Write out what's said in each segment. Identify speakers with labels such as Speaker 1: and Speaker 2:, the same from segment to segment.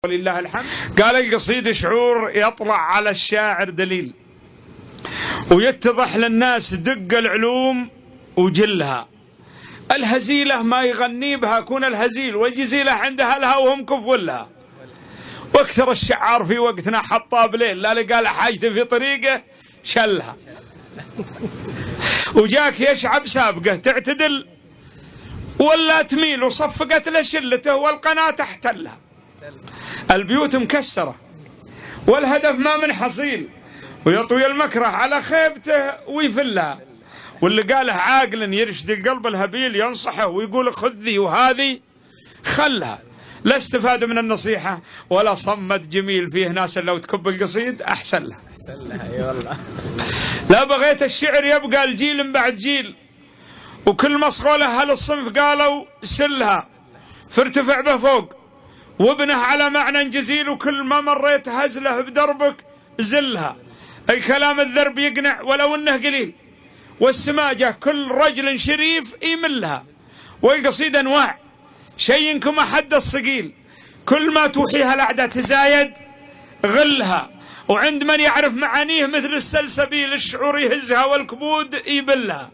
Speaker 1: ولله الحمد. قال القصيد شعور يطلع على الشاعر دليل، ويتضح للناس دق العلوم وجلها. الهزيلة ما يغني بها كون الهزيل، والجزيلة عند أهلها وهم كفولها. واكثر الشعار في وقتنا حطها بليل، لا لقى حاجته في طريقه شلها. وجاك يشعب سابقه تعتدل ولا تميل، وصفقت له شلته والقناة احتلها. البيوت مكسرة والهدف ما من حصيل، ويطوي المكره على خيبته ويفلها. واللي قاله عاقل يرشد القلب الهبيل، ينصحه ويقول خذ ذي وهذه خلها. لا استفاد من النصيحة ولا صمت جميل. فيه ناس لو تكب القصيد أحسن لها.
Speaker 2: اي والله.
Speaker 1: لا بغيت الشعر يبقى الجيل من بعد جيل، وكل مصغولة أهل الصنف قالوا سلها. فارتفع به فوق وابنه على معنى جزيل، وكل ما مريت هزله بدربك زلها. أي كلام الذرب يقنع ولو انه قليل، والسماجة كل رجل شريف يملها. والقصيدة انواع شينكم أحد الصقيل، كل ما توحيها الأعداء تزايد غلها. وعند من يعرف معانيه مثل السلسبيل، الشعور يهزها والكبود يبلها.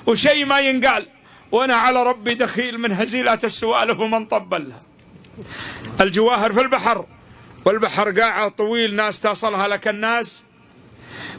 Speaker 1: وشي ما ينقال وانا على ربي دخيل، من هزيلات السوالف ومن طبلها. الجواهر في البحر والبحر قاعة طويل، ناس تصلها لك الناس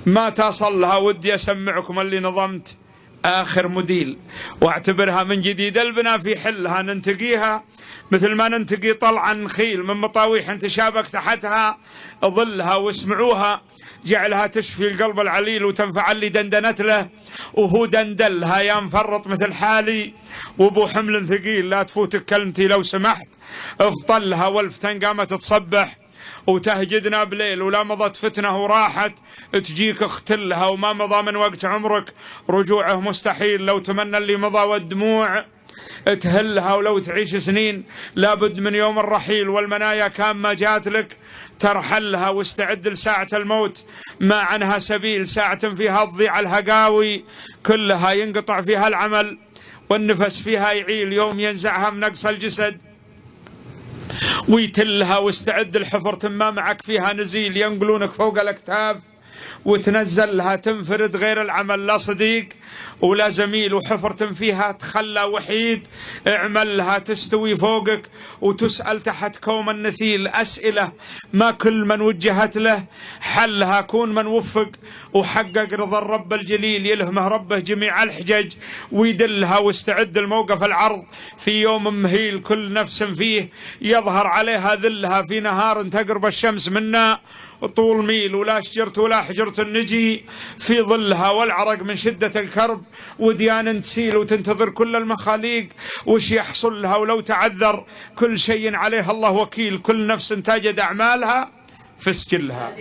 Speaker 1: ما تصل لها. ودي أسمعكم اللي نظمت آخر مديل، واعتبرها من جديد البنا في حلها. ننتقيها مثل ما ننتقي طلع النخيل، من مطاويح تشابك تحتها ظلها. واسمعوها جعلها تشفي القلب العليل، وتنفع اللي دندنت له وهو دندلها. يا مفرط مثل حالي وابو حمل ثقيل، لا تفوتك كلمتي لو سمحت افطلها. والفتن قامت تصبح وتهجدنا بليل، ولا مضت فتنه وراحت تجيك اختلها. وما مضى من وقت عمرك رجوعه مستحيل، لو تمنى اللي مضى والدموع تهلها. ولو تعيش سنين لابد من يوم الرحيل، والمنايا كان ما جات لك ترحلها. واستعد لساعة الموت ما عنها سبيل، ساعة فيها تضيع الهقاوي كلها. ينقطع فيها العمل والنفس فيها يعيل، يوم ينزعها من نقص الجسد ويتلها. واستعد الحفر ما معك فيها نزيل، ينقلونك فوق الأكتاف وتنزلها. تنفرد غير العمل، لا صديق ولا زميل، وحفرة فيها تخلى وحيد اعملها. تستوي فوقك وتسأل تحت كوم النثيل، أسئلة ما كل من وجهت له حلها. كون من وفق وحقق رضا الرب الجليل، يلهمه ربه جميع الحجج ويدلها. واستعد الموقف العرض في يوم مهيل، كل نفس فيه يظهر عليها ذلها. في نهار تقرب الشمس منا طول ميل، ولا شجرت ولا حجرة النجي في ظلها. والعرق من شدة الكرب وديان تسيل، وتنتظر كل المخاليق وش يحصل لها. ولو تعذر كل شيء عليه الله وكيل، كل نفس تجد أعمالها في سجلها.